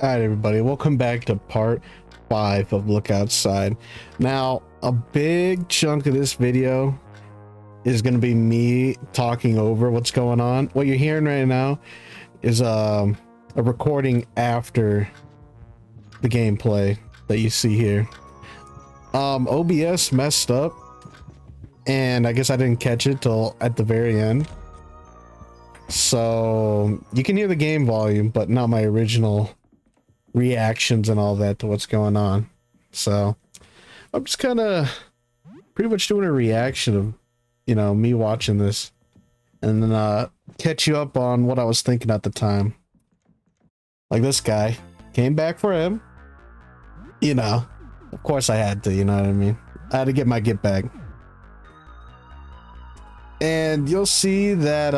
All right, everybody, welcome back to part 5 of Look Outside. Now, a big chunk of this video is going to be me talking over what's going on. What you're hearing right now is a recording after the gameplay that you see here. OBS messed up, and I guess I didn't catch it till at the very end. So you can hear the game volume, but not my original reactions and all that to what's going on. So I'm just kind of pretty much doing a reaction of, you know, me watching this, and then catch you up on what I was thinking at the time. Like, this guy came back for him, you know, of course I had to, you know what I mean? I had to get my get back. And you'll see that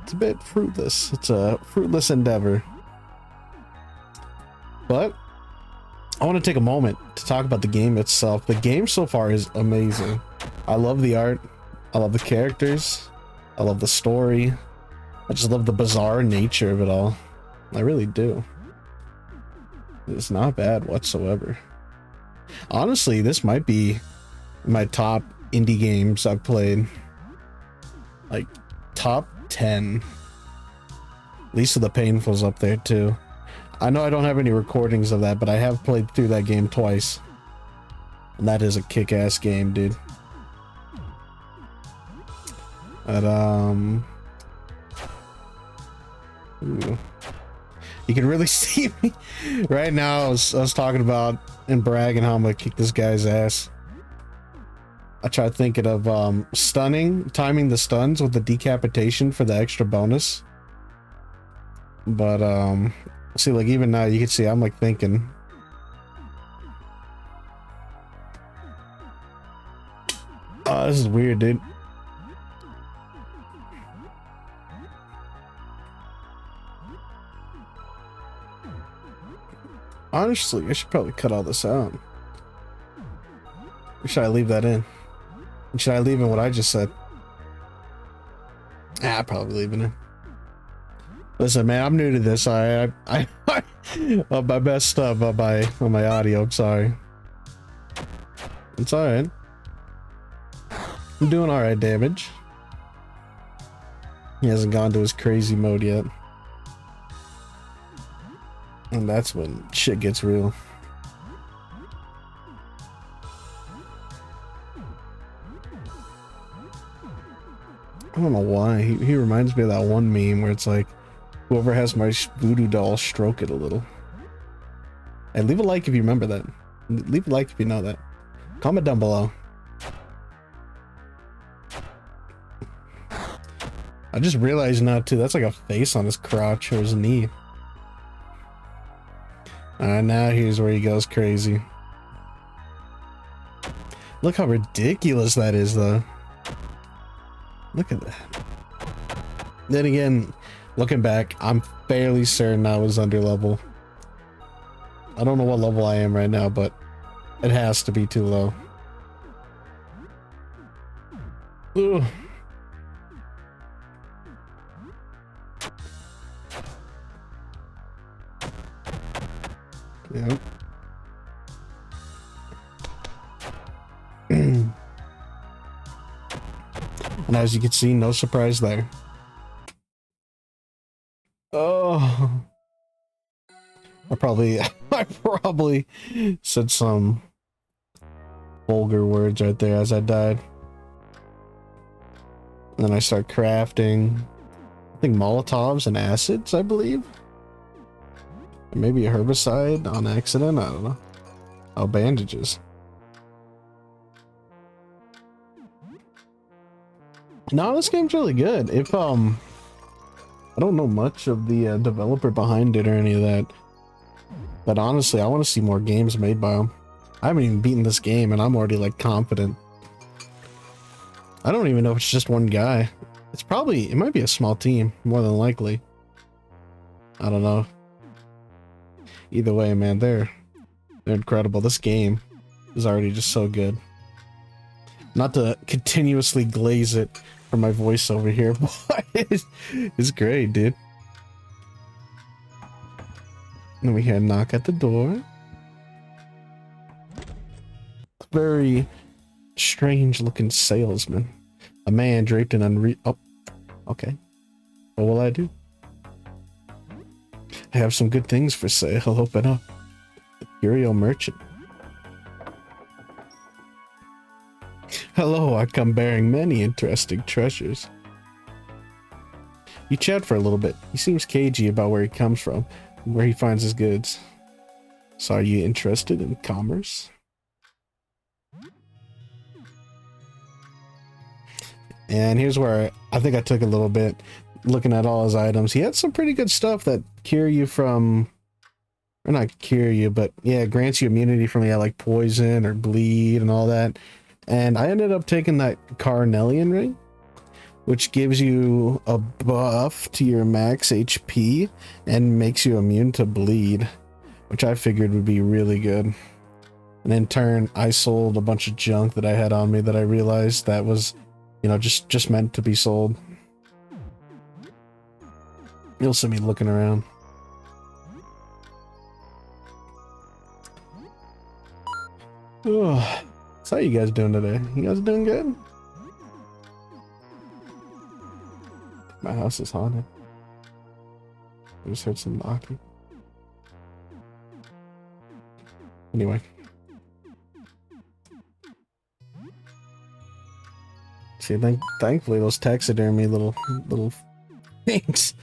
it's a bit fruitless. It's a fruitless endeavor. But I want to take a moment to talk about the game itself. The game so far is amazing. I love the art. I love the characters. I love the story. I just love the bizarre nature of it all. I really do. It's not bad whatsoever. Honestly, this might be my top indie games I've played. Like, top 10. Least of the Painful's up there too. I know I don't have any recordings of that, but I have played through that game twice. And that is a kick-ass game, dude. But, ooh. You can really see me right now. I was talking about and bragging how I'm gonna kick this guy's ass. I tried thinking of timing the stuns with the decapitation for the extra bonus. But see, like, even now you can see I'm like thinking. Oh, this is weird, dude. Honestly, I should probably cut all this out. Or should I leave that in? Should I leave in what I just said? Ah, probably leaving it. Listen, man, I'm new to this. I my best stuff on my audio. I'm sorry. It's all right. I'm doing all right. Damage. He hasn't gone to his crazy mode yet, and that's when shit gets real. I don't know why he reminds me of that one meme where it's like, whoever has my voodoo doll, stroke it a little. And leave a like if you remember that. Leave a like if you know that. Comment down below. I just realized now too, that's like a face on his crotch or his knee. Alright, now here's where he goes crazy. Look how ridiculous that is though. Look at that. Then again, looking back, I'm fairly certain I was under level. I don't know what level I am right now, but it has to be too low. Ugh. Yep. And as you can see, no surprise there. Oh, I probably said some vulgar words right there as I died. And then I start crafting, I think, Molotovs and acids, I believe. Or maybe a herbicide on accident, I don't know. Oh, bandages. No, this game's really good. If I don't know much of the developer behind it or any of that, but honestly, I want to see more games made by them. I haven't even beaten this game, and I'm already like confident. I don't even know if it's just one guy. It might be a small team, more than likely. I don't know. Either way, man, they're incredible. This game is already just so good. Not to continuously glaze it for my voice over here, but it's great, dude. Then we hear a knock at the door. Very strange looking salesman. A man draped in oh, okay. What will I do? I have some good things for sale. Open up. The Curio Merchant. Hello, I come bearing many interesting treasures. You chat for a little bit. He seems cagey about where he comes from, and where he finds his goods. So are you interested in commerce? And here's where I think I took a little bit looking at all his items. He had some pretty good stuff that cure you from, or not cure you, but yeah, grants you immunity from, yeah, like poison or bleed and all that. And I ended up taking that Carnelian ring, which gives you a buff to your max HP and makes you immune to bleed, which I figured would be really good. And in turn, I sold a bunch of junk that I had on me that I realized that was, you know, just meant to be sold. You'll see me looking around. Oh, so how you guys doing today? You guys doing good? My house is haunted. I just heard some knocking. Anyway. See, thankfully those taxidermy little things.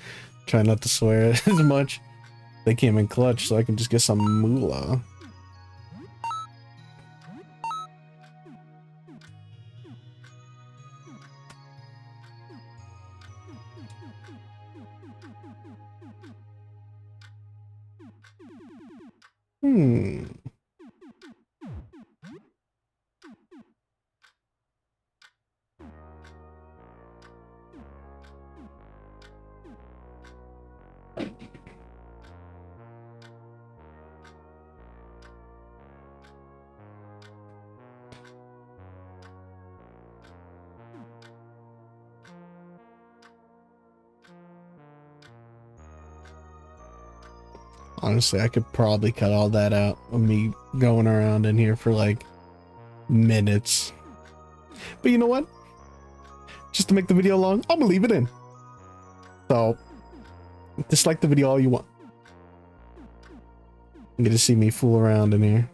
Try not to swear as much. They came in clutch, so I can just get some moolah. Honestly, I could probably cut all that out of me going around in here for like minutes. But you know what? Just to make the video long, I'm gonna leave it in. So, dislike the video all you want. You get to see me fool around in here.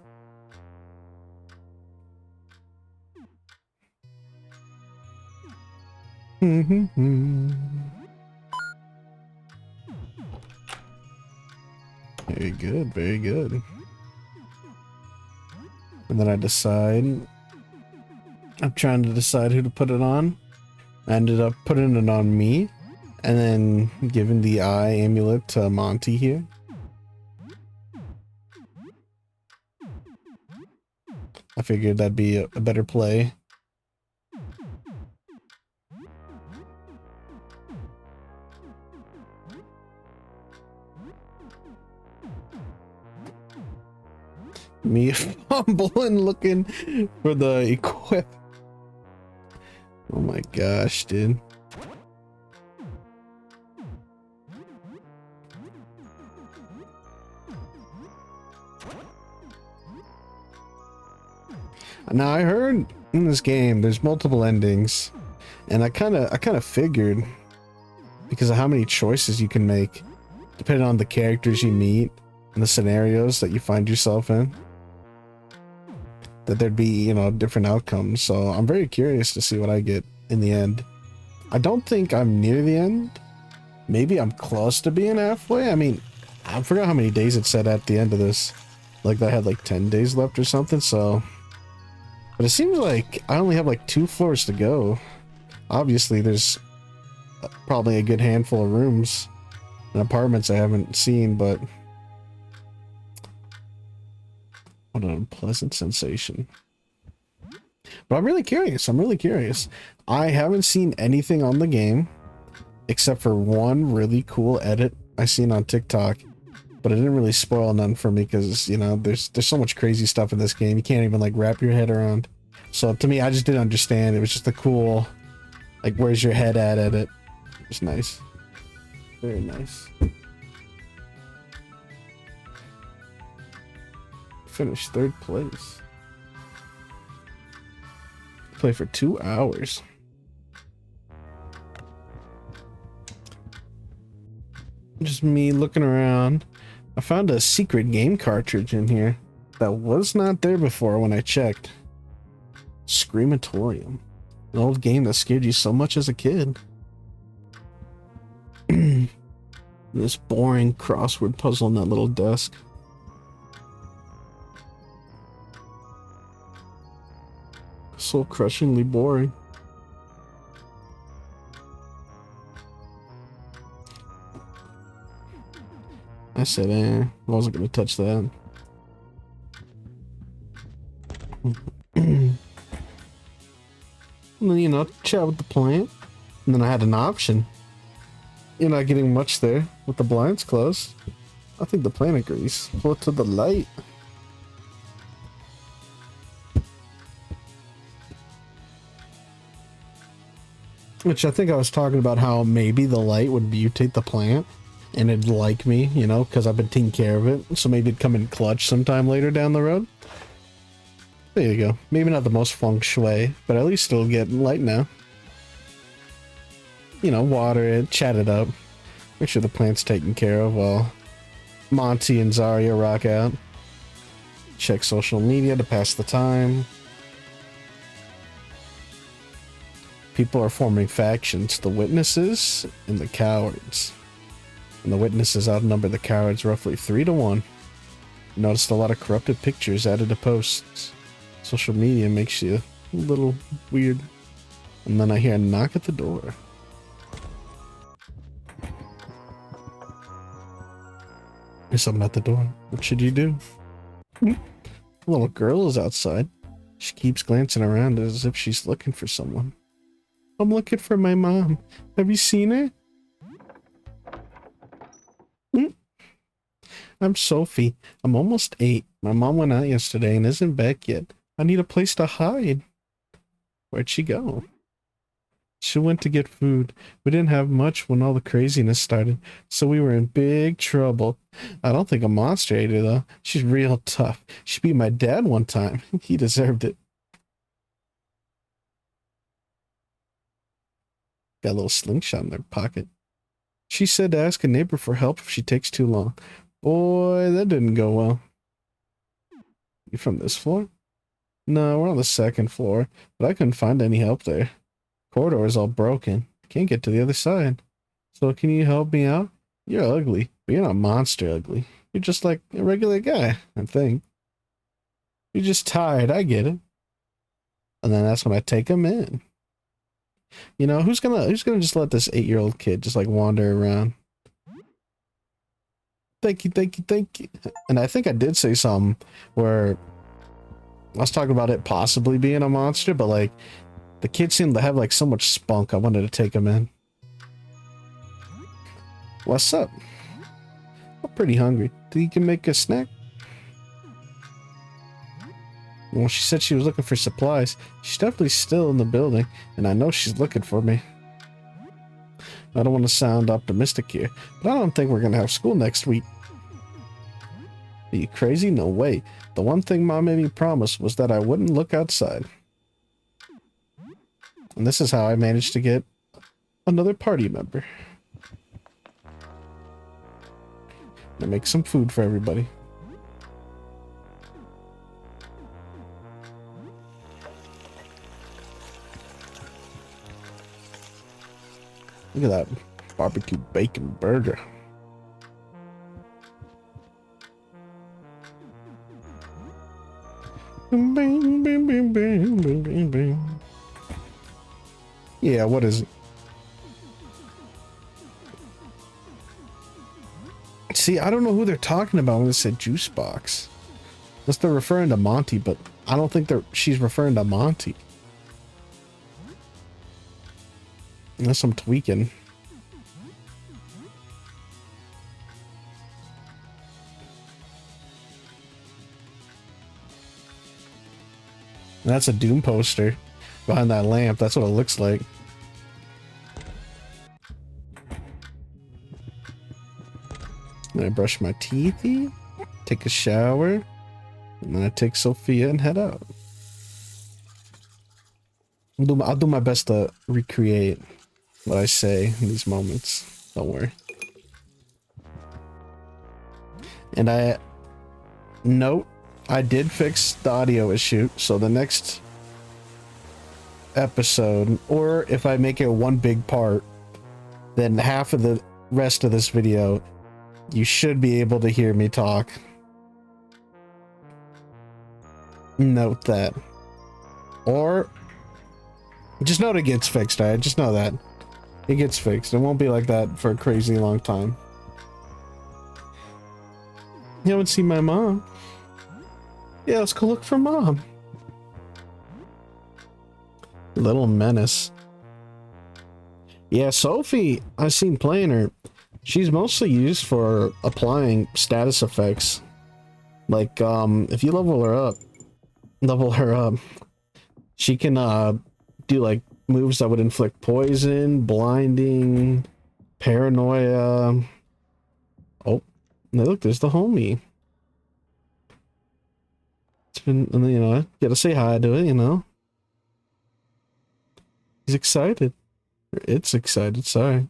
Very good, very good. And then I'm trying to decide who to put it on. I ended up putting it on me, and then giving the eye amulet to Monty here. I figured that'd be a better play. Me fumbling looking for the equip. Oh my gosh, dude. Now I heard in this game there's multiple endings, and I kind of figured, because of how many choices you can make depending on the characters you meet and the scenarios that you find yourself in, that there'd be, you know, different outcomes. So I'm very curious to see what I get in the end. I don't think I'm near the end. Maybe I'm close to being halfway. I mean, I forgot how many days it said at the end of this. Like I had like 10 days left or something, so. But it seems like I only have like 2 floors to go. Obviously, there's probably a good handful of rooms and apartments I haven't seen, but what an unpleasant sensation. But I'm really curious. I haven't seen anything on the game except for one really cool edit I seen on TikTok, but it didn't really spoil none for me because, you know, there's so much crazy stuff in this game you can't even like wrap your head around. So to me, I just didn't understand. It was just a cool, like, where's your head at edit. It's nice. Very nice. finished 3rd place. Play for 2 hours. Just me looking around. I found a secret game cartridge in here that was not there before when I checked. Screamatorium. An old game that scared you so much as a kid. This boring crossword puzzle on that little desk. So crushingly boring. I said, I wasn't gonna touch that. And then, you know, chat with the plant. And then I had an option. You're not getting much there with the blinds closed. I think the plant agrees. Pull it to the light. Which I think I was talking about how maybe the light would mutate the plant and it'd like me, you know, because I've been taking care of it. So maybe it'd come in clutch sometime later down the road. There you go. Maybe not the most feng shui, but at least it'll get light now. You know, water it, chat it up. Make sure the plant's taken care of while Monty and Zarya rock out. Check social media to pass the time. People are forming factions, the witnesses and the cowards. And the witnesses outnumber the cowards roughly 3-1. Noticed a lot of corrupted pictures added to posts. Social media makes you a little weird. And then I hear a knock at the door. There's something at the door. What should you do? A little girl is outside. She keeps glancing around as if she's looking for someone. I'm looking for my mom. Have you seen her? I'm Sophie. I'm almost 8. My mom went out yesterday and isn't back yet. I need a place to hide. Where'd she go? She went to get food. We didn't have much when all the craziness started, so we were in big trouble. I don't think a monster ate her, though. She's real tough. She beat my dad one time. He deserved it. Got a little slingshot in their pocket. She said to ask a neighbor for help if she takes too long. Boy, that didn't go well. You from this floor? No, we're on the 2nd floor, but I couldn't find any help there. Corridor is all broken. Can't get to the other side. So can you help me out? You're ugly, but you're not monster ugly. You're just like a regular guy, I think. You're just tired, I get it. And then that's when I take him in. You know, who's gonna just let this 8-year-old kid just like wander around? Thank you, thank you, thank you. And I think I did say something where I was talking about it possibly being a monster, but like the kid seemed to have like so much spunk. I wanted to take him in. What's up? I'm pretty hungry. Think you can make a snack? Well, she said she was looking for supplies. She's definitely still in the building, and I know she's looking for me. I don't want to sound optimistic here, but I don't think we're going to have school next week. Are you crazy? No way. The one thing Mom made me promise was that I wouldn't look outside. And this is how I managed to get another party member. To make some food for everybody. Look at that barbecue bacon burger. Bing, bing, bing, bing, bing, bing, bing. Yeah, what is it? See, I don't know who they're talking about when they said juice box. Unless they're referring to Monty, but I don't think she's referring to Monty. Unless I'm tweaking. That's a Doom poster behind that lamp. That's what it looks like. I brush my teethy, take a shower. And then I take Sophia and head out. I'll do my best to recreate what I say in these moments. Don't worry. And I note I did fix the audio issue, so the next episode, or if I make it one big part, then half of the rest of this video, you should be able to hear me talk. Note that. Or just note it gets fixed, alright? Just know that. It gets fixed. It won't be like that for a crazy long time. You haven't seen my mom? Yeah, let's go look for mom. Little menace. Yeah, Sophie, I've seen playing her. She's mostly used for applying status effects. Like, if you level her up, she can, do, like, moves that would inflict poison, blinding, paranoia. Oh, look, there's the homie. It's been, you know, gotta say hi to it, you know. He's excited. Or it's excited, sorry.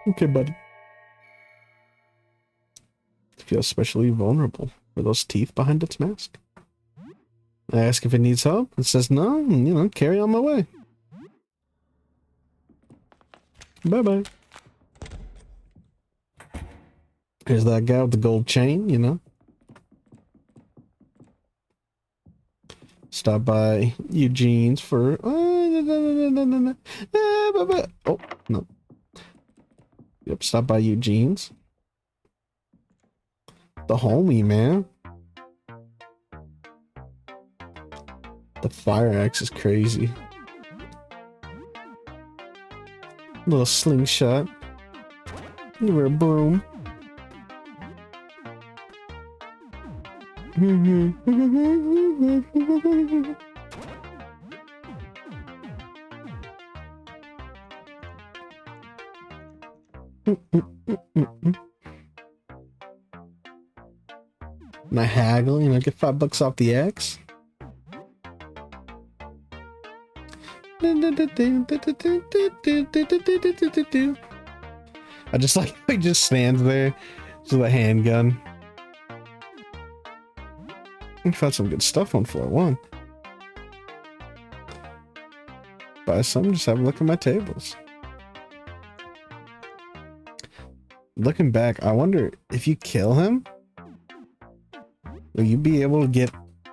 Okay, buddy. It feels especially vulnerable for those teeth behind its mask. I ask if it needs help. It says no, and, you know, carry on my way. Bye-bye. Here's that guy with the gold chain, you know. Stop by Eugene's for... Oh, no. Yep, stop by Eugene's. The homie, man. The fire axe is crazy. Little slingshot. Wear a broom. And I haggle, you know, get $5 off the axe. I just like he just stands there with a handgun. I found some good stuff on floor 1. Buy some, just have a look at my tables. Looking back, I wonder if you kill him, will you be able to get...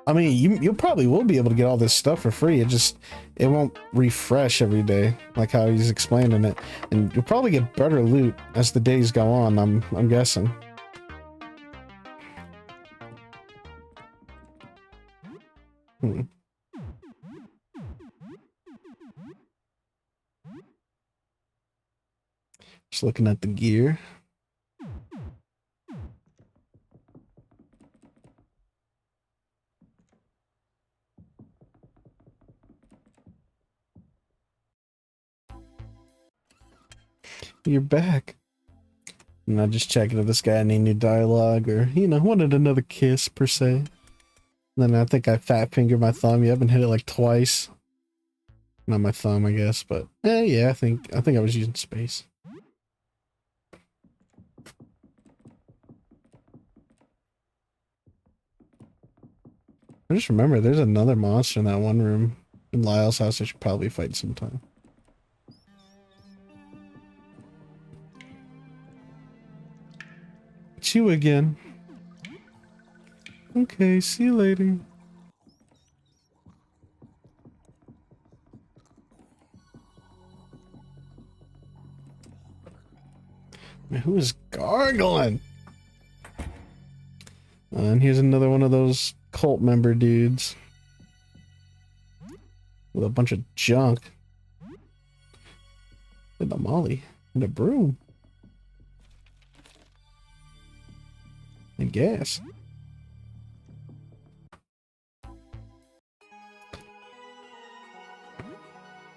I mean, you probably will be able to get all this stuff for free. It won't refresh every day, like how he's explaining it. And you'll probably get better loot as the days go on, I'm guessing. Just looking at the gear. You're back. I'm not just checking if this guy had any new dialogue or, you know, wanted another kiss per se. And then I think I fat fingered my thumb. You haven't hit it like twice. Not my thumb, I guess, but yeah, I think I was using space. I just remember there's another monster in that one room in Lyle's house I should probably fight sometime. It's you again. Okay, see you later. Man, who is gargling? And here's another one of those cult member dudes with a bunch of junk. And a molly and a broom and gas.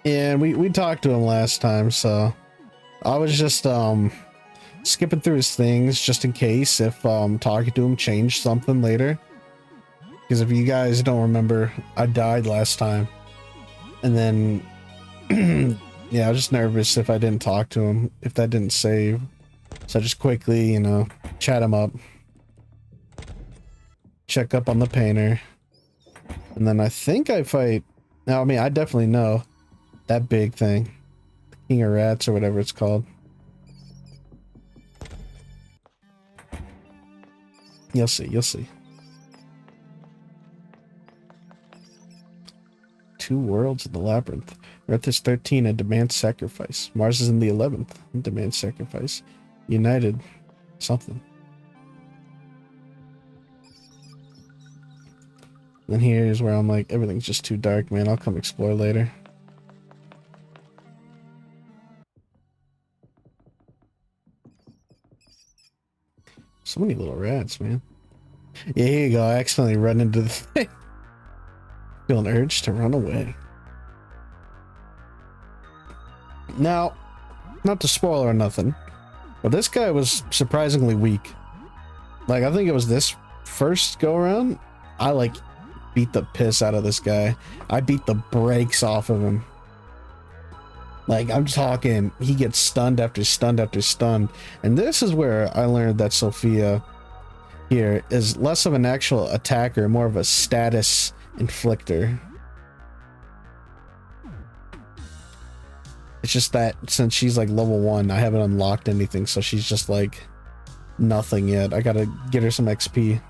And we talked to him last time, so I was just skipping through his things just in case if talking to him changed something later. Because if you guys don't remember, I died last time. And then, yeah, I was just nervous if I didn't talk to him, if that didn't save. So I just quickly, you know, chat him up. Check up on the painter. And then I think I fight... Now, I mean, I definitely know that big thing. King of Rats or whatever it's called. You'll see, you'll see. 2 worlds in the labyrinth. Earth is 13 and demands sacrifice. Mars is in the 11th and demands sacrifice. United something. And here's where I'm like, everything's just too dark, man. I'll come explore later. So many little rats, man. Yeah, here you go. I accidentally run into the thing. Feel an urge to run away. Now, not to spoil or nothing, but this guy was surprisingly weak. Like, I think it was this first go around, I like beat the piss out of this guy. I beat the brakes off of him. Like, I'm talking, he gets stunned after stunned after stunned. And this is where I learned that Sophia here is less of an actual attacker, more of a status inflictor. It's just that since she's like level 1, I haven't unlocked anything, so she's just like nothing yet. I gotta get her some XP.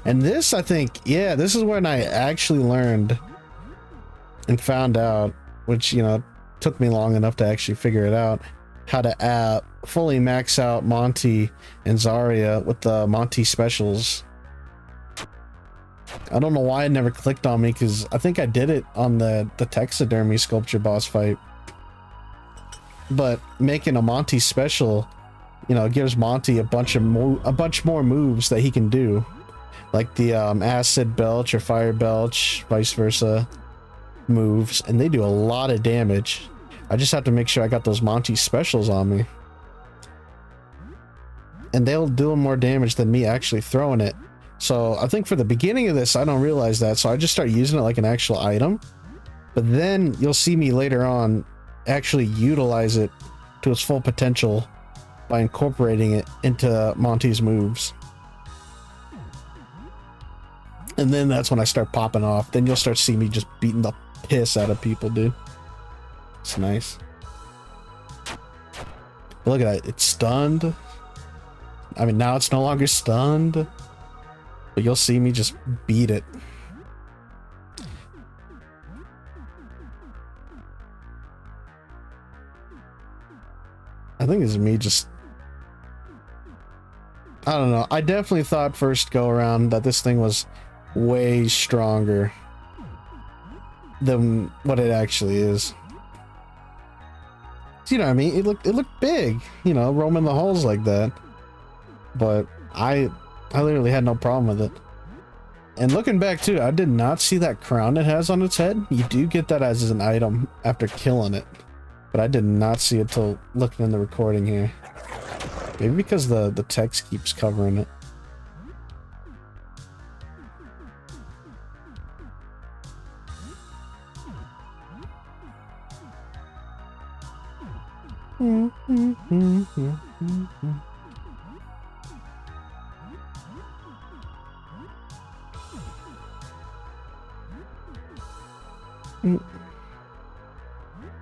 And this, I think, yeah, this is when I actually learned and found out, which, you know, took me long enough to actually figure it out, how to fully max out Monty and Zarya with the Monty specials. I don't know why it never clicked on me, because I think I did it on the taxidermy sculpture boss fight. But making a Monty special, you know, gives Monty a bunch more moves that he can do. Like the acid belch or fire belch, vice versa moves, and they do a lot of damage. I just have to make sure I got those Monty specials on me. And they'll do more damage than me actually throwing it. So I think for the beginning of this, I don't realize that, so I just start using it like an actual item. But then you'll see me later on actually utilize it to its full potential by incorporating it into Monty's moves. And then that's when I start popping off. Then you'll start seeing me just beating the piss out of people, dude. It's nice. But look at that. It's stunned. I mean, now it's no longer stunned. But you'll see me just beat it. I think this is me just... I don't know. I definitely thought first go around that this thing was way stronger than what it actually is. You know what I mean? It looked big, you know, roaming the halls like that. But I literally had no problem with it. And looking back too, I did not see that crown it has on its head. You do get that as an item after killing it, but I did not see it till looking in the recording here. Maybe because the text keeps covering it.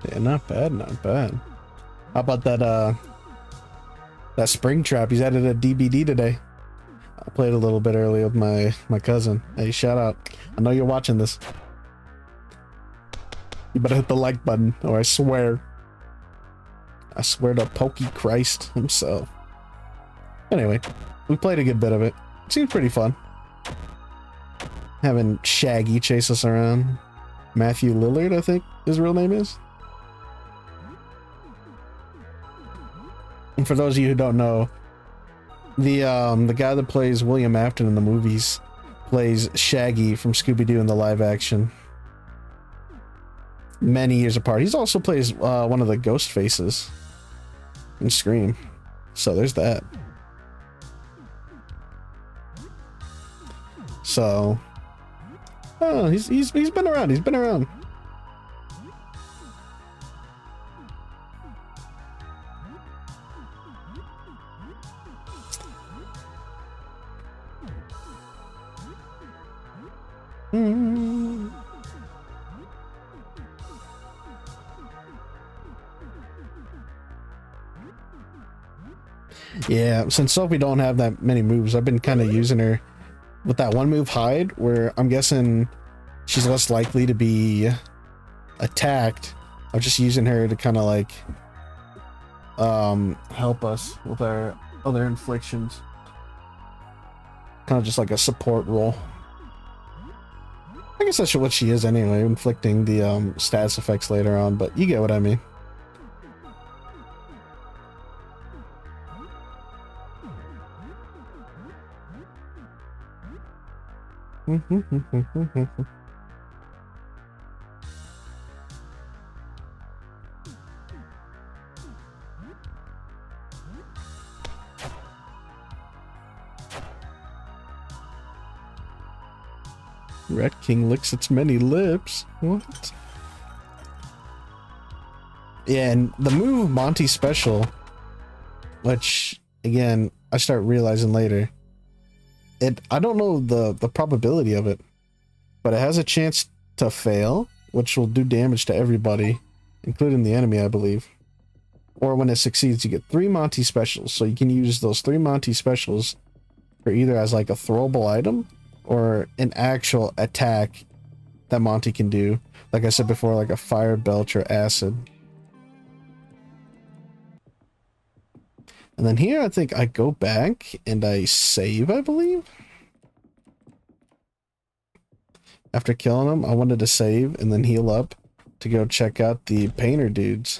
Yeah, not bad, not bad. How about that that spring trap? He's added a DBD today. I played a little bit earlier with my cousin. Hey, shout out. I know you're watching this. You better hit the like button, or I swear to Pokey Christ himself. Anyway, we played a good bit of it. It seemed pretty fun. Having Shaggy chase us around. Matthew Lillard, I think his real name is. And for those of you who don't know, the guy that plays William Afton in the movies plays Shaggy from Scooby-Doo in the live action. Many years apart. He's also plays one of the ghost faces in Scream. So there's that. So, oh, he's been around. He's been around. Yeah, since Sophie don't have that many moves, I've been kind of using her with that one move, Hide, where I'm guessing she's less likely to be attacked. I'm just using her to kind of like help us with our other inflictions. Kind of just like a support role. I guess that's what she is anyway, inflicting the status effects later on, but you get what I mean. Rat King licks its many lips. What? Yeah, and the move Monty Special, which again I start realizing later, I don't know the probability of it, but it has a chance to fail, which will do damage to everybody, including the enemy, I believe. Or when it succeeds, you get 3 Monty Specials, so you can use those 3 Monty Specials for either as like a throwable item or an actual attack that Monty can do. Like I said before, like a fire belch or acid. And then here, I think I go back and I save, I believe. After killing them, I wanted to save and then heal up to go check out the painter dudes.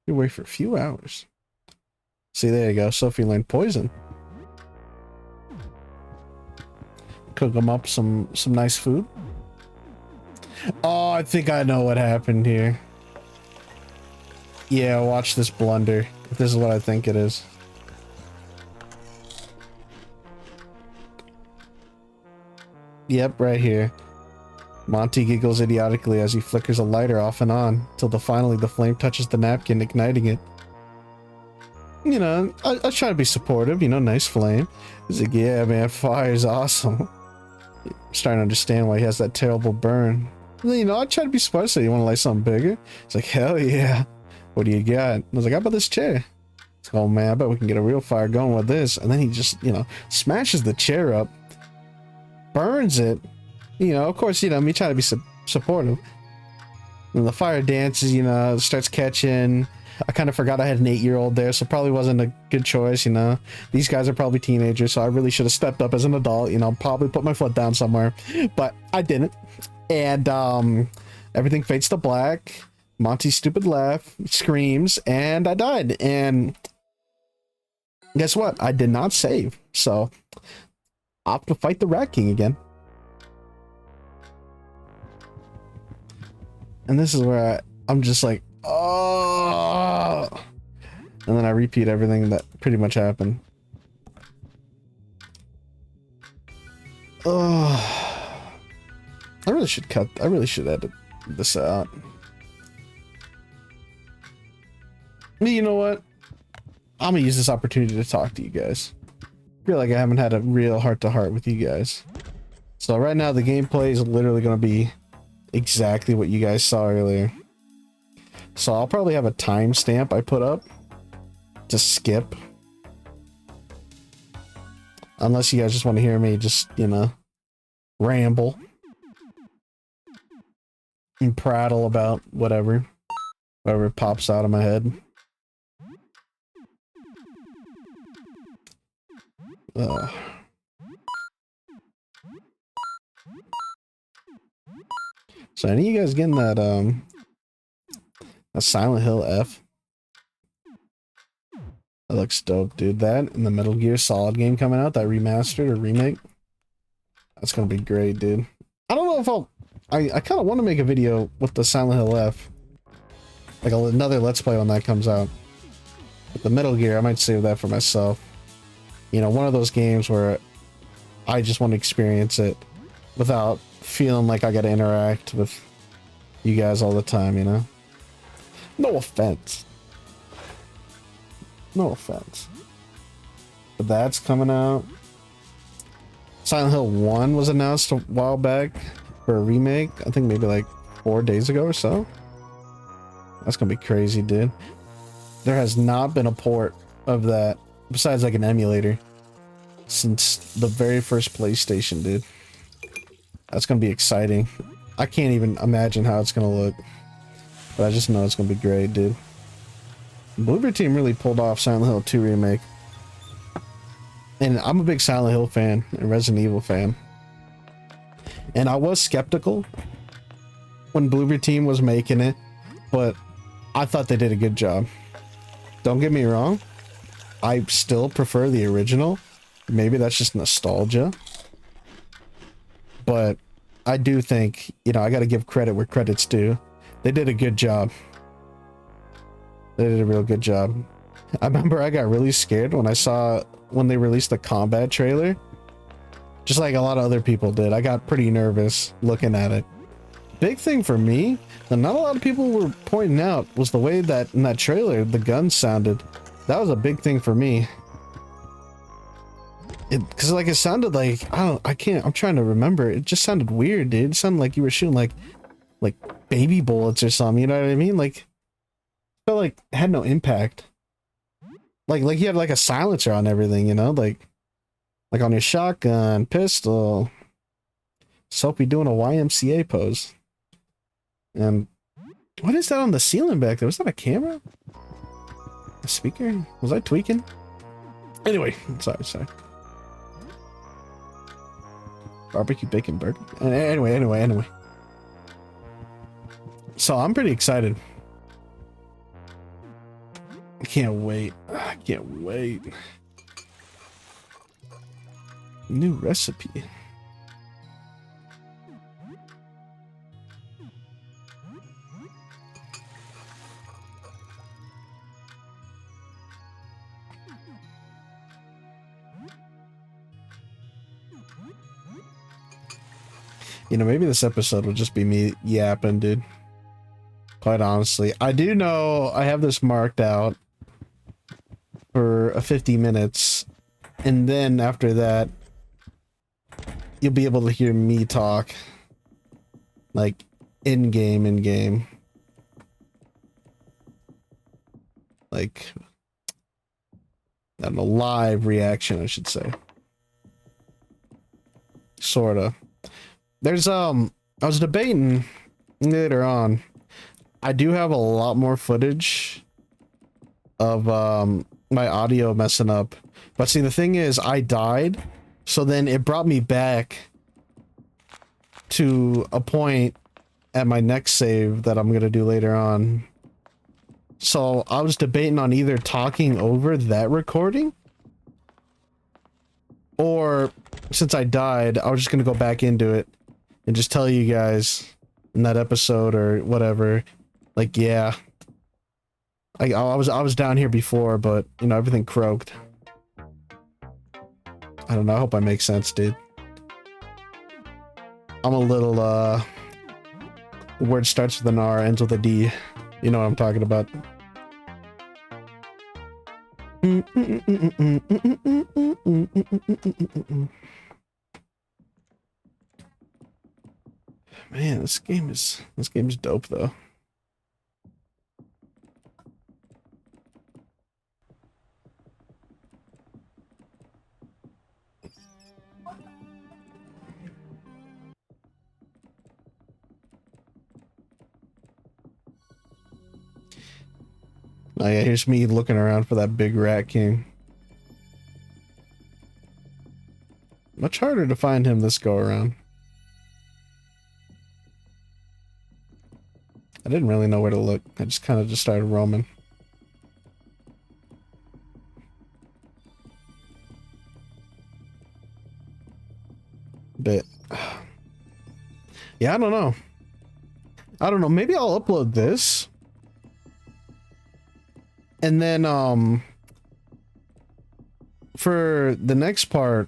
You wait for a few hours. See, there you go. Sophie learned poison. Cook them up some nice food. Oh, I think I know what happened here. Yeah, watch this blunder. If this is what I think it is. Yep, right here. Monty giggles idiotically as he flickers a lighter off and on, till finally the flame touches the napkin, igniting it. You know, I was trying to be supportive, you know, nice flame. He's like, yeah, man, fire's awesome. I'm starting to understand why he has that terrible burn. You know, I try to be smart, so you want to light something bigger? It's like, hell yeah. What do you got? I was like, how about this chair? It's like, oh man, I bet we can get a real fire going with this. And then he just, you know, smashes the chair up, burns it. You know, of course, you know, me trying to be supportive. And the fire dances, you know, starts catching. I kind of forgot I had an 8-year-old there, so probably wasn't a good choice, you know. These guys are probably teenagers, so I really should have stepped up as an adult, you know, probably put my foot down somewhere. But I didn't. And everything fades to black. Monty's stupid laugh screams, and I died. And guess what? I did not save. So I'll have to fight the Rat King again. And this is where I'm just like, oh, and then I repeat everything that pretty much happened. Oh, I really should edit this out. You know what? I'm gonna use this opportunity to talk to you guys. I feel like I haven't had a real heart-to-heart with you guys. So right now the gameplay is literally gonna be exactly what you guys saw earlier. So I'll probably have a timestamp I put up to skip. Unless you guys just want to hear me just, you know, ramble. and prattle about whatever pops out of my head. So any of you guys getting that a Silent Hill F? That looks dope, dude. That and the Metal Gear Solid game coming out, that remastered or remake. That's gonna be great, dude. I don't know if I kind of want to make a video with the Silent Hill F. Like another Let's Play when that comes out. But the Metal Gear, I might save that for myself. You know, one of those games where I just want to experience it without feeling like I gotta interact with you guys all the time, you know? No offense. No offense. But that's coming out. Silent Hill 1 was announced a while back for a remake. I think maybe like 4 days ago or so. That's gonna be crazy, dude. There has not been a port of that, besides like an emulator, since the very first PlayStation, dude. That's gonna be exciting. I can't even imagine how it's gonna look, but I just know it's gonna be great, dude. Bloober Team really pulled off Silent Hill 2 remake. And I'm a big Silent Hill fan and Resident Evil fan. And I was skeptical when Bloober Team was making it, but I thought they did a good job. Don't get me wrong, I still prefer the original. Maybe that's just nostalgia. But I do think, you know, I gotta give credit where credit's due. They did a good job. They did a real good job. I remember I got really scared when they released the combat trailer. Just like a lot of other people did. I got pretty nervous looking at it. Big thing for me, that not a lot of people were pointing out, was the way that in that trailer the guns sounded. That was a big thing for me. Because like it sounded like, I'm trying to remember. It just sounded weird, dude. It sounded like you were shooting like baby bullets or something, you know what I mean? Like, felt like it had no impact. Like you had like a silencer on everything, you know, like on your shotgun, pistol. Sophie doing a YMCA pose. And what is that on the ceiling back there? Was that a camera? A speaker? Was I tweaking? Anyway, sorry. Barbecue bacon burger. Anyway. So I'm pretty excited. I can't wait. New recipe. You know, maybe this episode will just be me yapping, dude. Quite honestly. I do know I have this marked out for a 50 minutes. And then after that, you'll be able to hear me talk. Like, in-game. Like, I don't know, live reaction, I should say. Sorta. There's, I was debating later on. I do have a lot more footage of, my audio messing up. But see, the thing is, I died. So then it brought me back to a point at my next save that I'm gonna do later on. So I was debating on either talking over that recording, or since I died, I was just gonna go back into it and just tell you guys in that episode or whatever, like, yeah, I was down here before, but you know, everything croaked. I don't know, I hope I make sense, dude. I'm a little, word starts with an R, ends with a D. You know what I'm talking about. Man, this game's dope though. Oh yeah, here's me looking around for that big rat king. Much harder to find him this go around. I didn't really know where to look. I just kind of just started roaming. But yeah, I don't know. I don't know. Maybe I'll upload this. And then for the next part,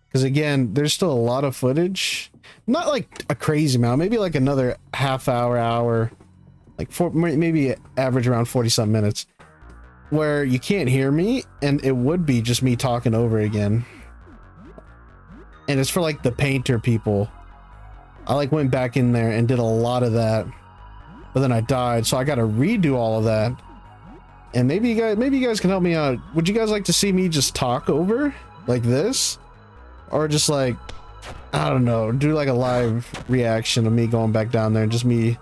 because again, there's still a lot of footage. Not like a crazy amount, maybe like another half hour, like maybe average around 40-something minutes, where you can't hear me, and it would be just me talking over again. And it's for like the painter people. I like went back in there and did a lot of that, but then I died, so I got to redo all of that. And maybe you guys can help me out. Would you guys like to see me just talk over like this, or just like, I don't know, do like a live reaction of me going back down there and just me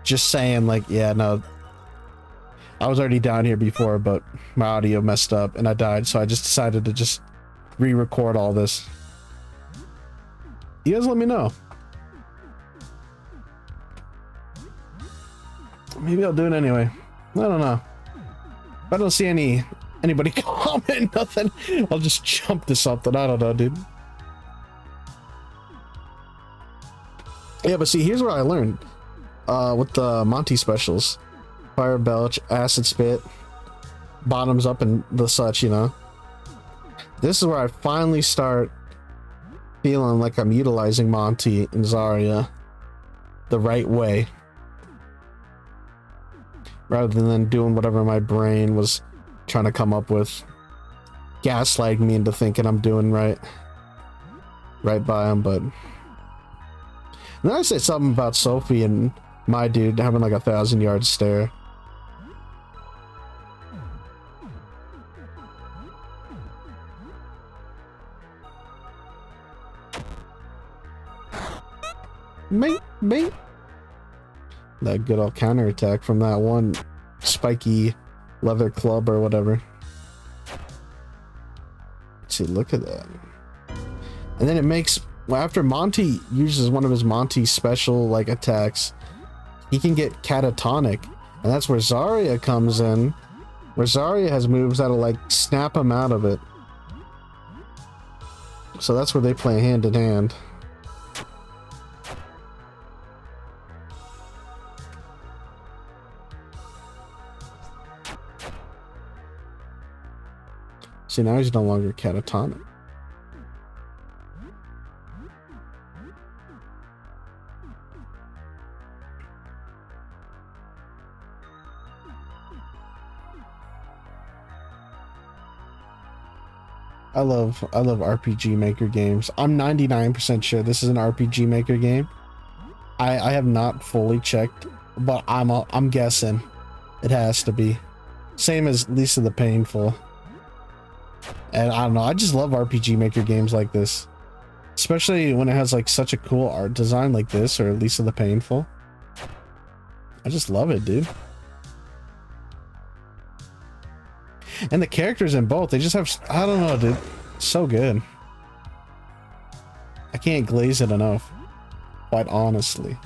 just saying like, yeah, no, I was already down here before, but my audio messed up and I died, so I just decided to just re-record all this. You guys let me know. Maybe I'll do it anyway. I don't know. If I don't see anybody comment nothing, I'll just jump to something. I don't know, dude. Yeah, but see, here's what I learned with the Monty specials: fire belch, acid spit, bottoms up, and the such. You know, this is where I finally start feeling like I'm utilizing Monty and Zarya the right way, rather than doing whatever my brain was trying to come up with, gaslighting me into thinking I'm doing right by him. But then I said something about Sophie and my dude having like 1,000-yard stare. Mate. That good old counterattack from that one spiky leather club or whatever. Let's see, look at that. And then it makes, well, after Monty uses one of his Monty special like attacks, he can get catatonic, and that's where Zarya comes in, where Zarya has moves that'll like snap him out of it. So that's where they play hand in hand. See, now he's no longer catatonic. I love RPG Maker games. I'm 99% sure this is an RPG Maker game. I have not fully checked, but I'm guessing it has to be. Same as Lisa the Painful. And I don't know, I just love RPG Maker games like this, especially when it has like such a cool art design like this, or Lisa the Painful. I just love it, dude. And the characters in both, they just have, I don't know, dude, so good. I can't glaze it enough, quite honestly.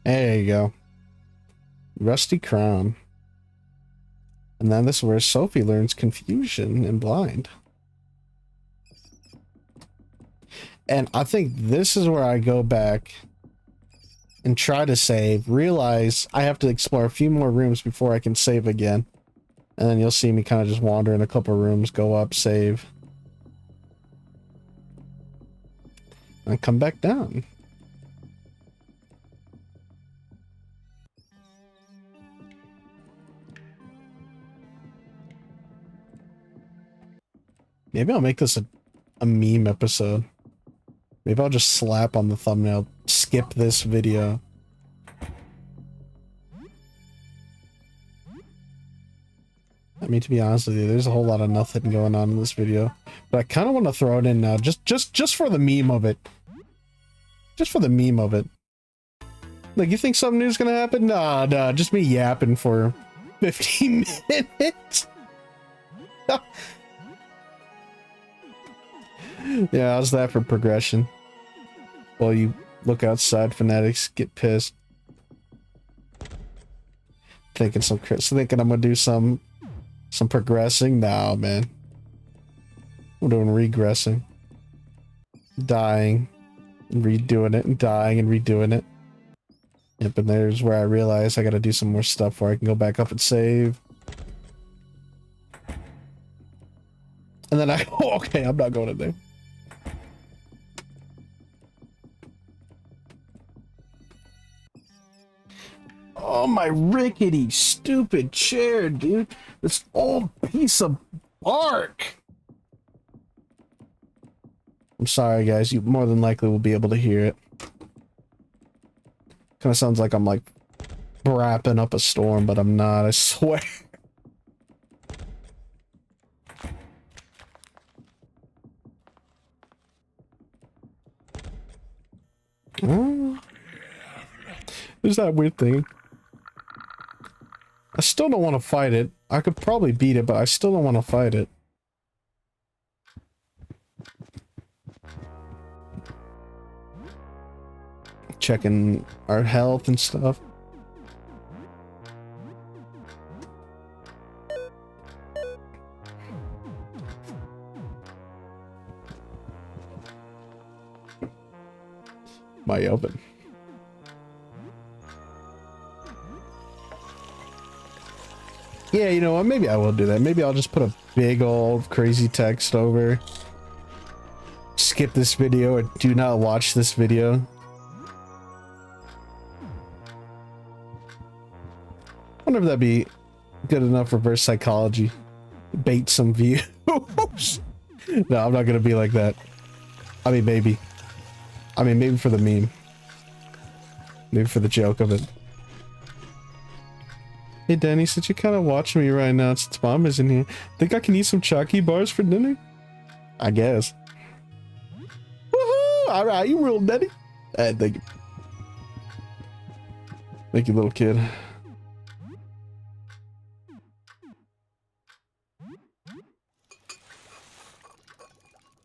There you go. Rusty Crown. And then this is where Sophie learns Confusion and Blind. And I think this is where I go back and try to save, realize I have to explore a few more rooms before I can save again. And then you'll see me kind of just wander in a couple rooms, go up, save, and come back down. Maybe I'll make this a meme episode. Maybe I'll just slap on the thumbnail, skip this video. me, to be honest with you. There's a whole lot of nothing going on in this video, but I kind of want to throw it in now, just for the meme of it. Just for the meme of it. Like, you think something new's gonna happen? Nah, just me yapping for 15 minutes. Yeah, how's that for progression? While you look outside, fanatics get pissed. Thinking I'm gonna do some progressing. Nah, man. I'm doing regressing. Dying. And redoing it, and dying and redoing it. Yep, and there's where I realize I gotta do some more stuff where I can go back up and save. And then oh, okay, I'm not going in there. Oh, my rickety, stupid chair, dude. This old piece of bark. I'm sorry, guys. You more than likely will be able to hear it. Kind of sounds like I'm, like, wrapping up a storm, but I'm not, I swear. There's that weird thing. I still don't want to fight it. I could probably beat it, but I still don't want to fight it. Checking our health and stuff. My oven. Yeah, you know what? Maybe I will do that. Maybe I'll just put a big old crazy text over. Skip this video or do not watch this video. I wonder if that'd be good enough reverse psychology. Bait some views. No, I'm not gonna be like that. I mean, maybe. I mean, maybe for the meme. Maybe for the joke of it. Hey Danny, since you're kind of watching me right now since Mom isn't here, think I can eat some Chucky bars for dinner? I guess. Woohoo! Alright, you real Daddy. Thank you. Thank you, little kid.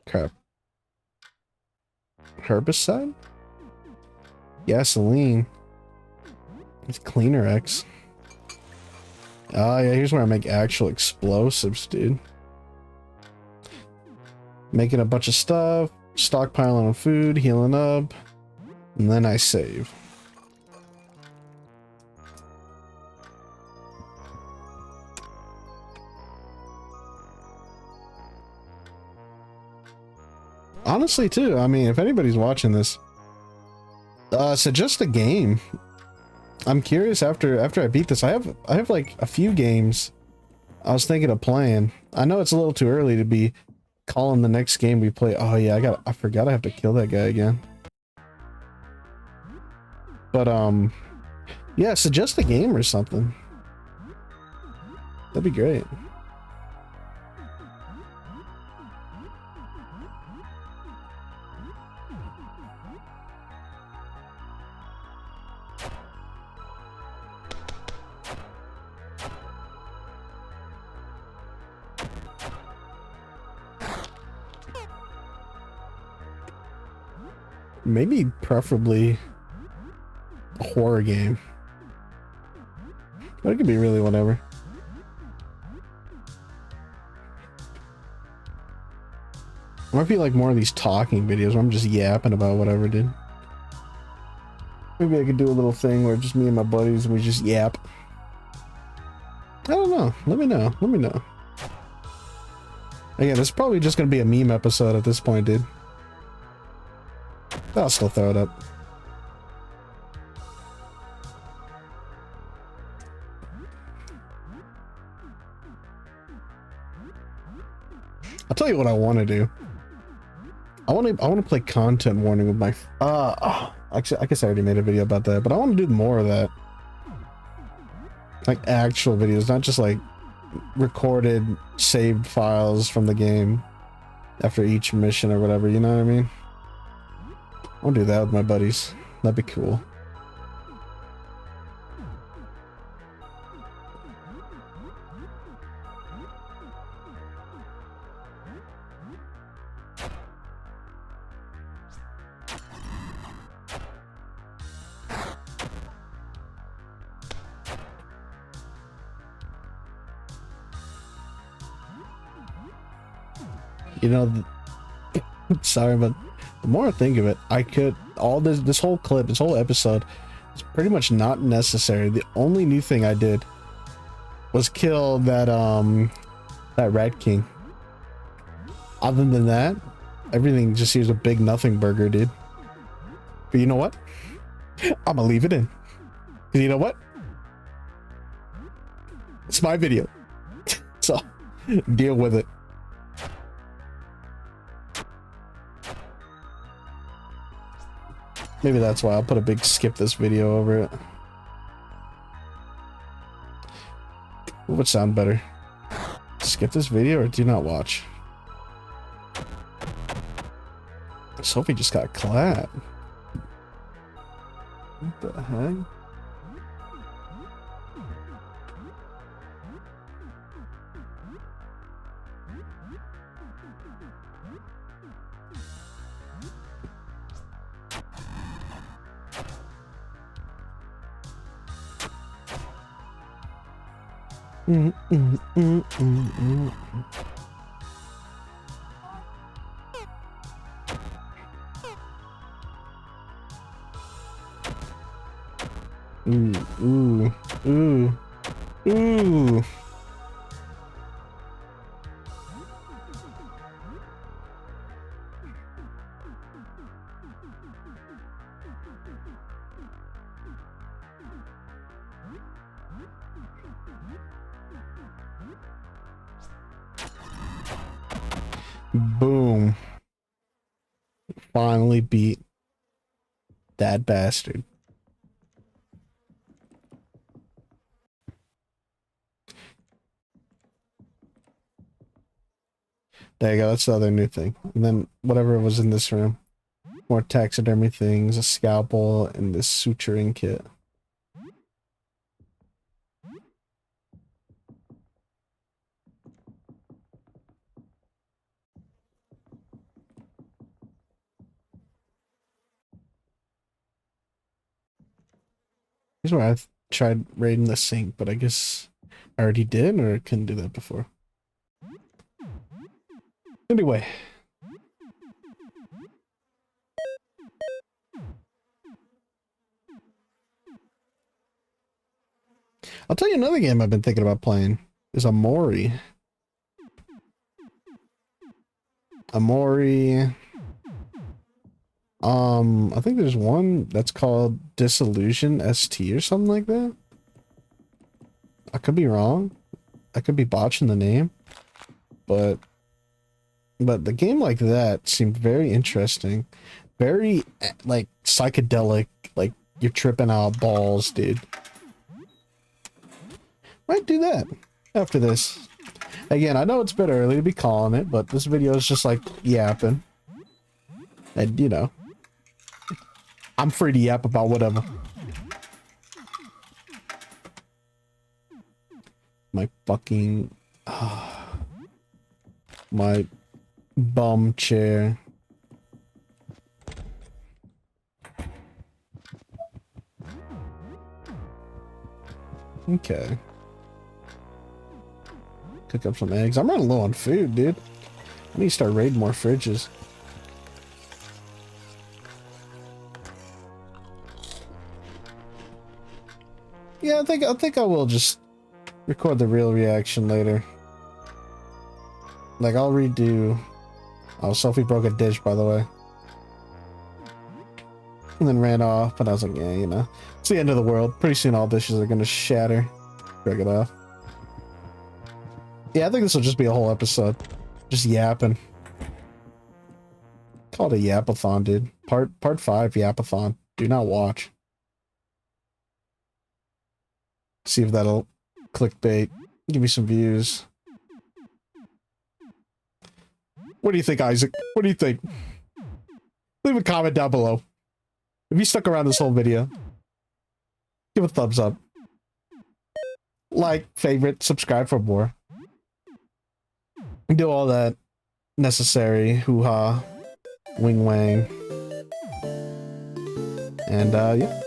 Crap. Herbicide? Gasoline. It's Cleaner X. Oh yeah, here's where I make actual explosives, dude. Making a bunch of stuff, stockpiling on food, healing up, and then I save. Honestly, too, I mean, if anybody's watching this, suggest a game. I'm curious after I beat this. I have like a few games I was thinking of playing. I know it's a little too early to be calling the next game we play. Oh yeah, I forgot I have to kill that guy again. But yeah, suggest a game or something. That'd be great. Maybe preferably a horror game. But it could be really whatever. Might be like more of these talking videos where I'm just yapping about whatever, dude. Maybe I could do a little thing where just me and my buddies, we just yap. I don't know. Let me know. Let me know. Again, it's probably just gonna be a meme episode at this point, dude. I'll still throw it up. I'll tell you what I want to do. I want to play content warning with my actually I guess I already made a video about that, but I want to do more of that. Like actual videos, not just like recorded saved files from the game after each mission or whatever, you know what I mean? I'll do that with my buddies. That'd be cool. You know, sorry, but the more I think of it, I could all this whole clip, this whole episode is pretty much not necessary. The only new thing I did was kill that Rat King. Other than that, everything just seems a big nothing burger, dude. But you know what? I'm gonna leave it in. 'Cause you know what? It's my video. So deal with it. Maybe that's why I'll put a big skip this video over it. What would sound better? Skip this video or do not watch? Sophie just got clapped. What the heck? Ooh. Boom. Finally beat that bastard. There you go, that's the other new thing. And then whatever was in this room. More taxidermy things, a scalpel, and this suturing kit. Here's where I tried raiding the sink, but I guess I already did, or I couldn't do that before. Anyway. I'll tell you another game I've been thinking about playing is Amori. I think there's one that's called Disillusion ST or something like that. I could be wrong. I could be botching the name. But the game like that seemed very interesting. Very, like, psychedelic. Like, you're tripping out balls, dude. Might do that after this. Again, I know it's a bit early to be calling it, but this video is just like yapping. And, you know, I'm free to yap about whatever. My fucking... my bum chair. Okay. Cook up some eggs. I'm running low on food, dude. I need to start raiding more fridges. Yeah, I think I will just record the real reaction later. Like, I'll redo... Oh, Sophie broke a dish, by the way. And then ran off, but I was like, yeah, you know. It's the end of the world. Pretty soon all dishes are gonna shatter. Break it off. Yeah, I think this will just be a whole episode. Just yapping. Call it a Yapathon, dude. Part 5 Yapathon. Do not watch. See if that'll clickbait Give me some views. What do you think, Isaac? What do you think? Leave a comment down below. If you stuck around this whole video, give a thumbs up. Like, favorite, subscribe for more. Do all that necessary hoo-ha, wing wang. And yeah.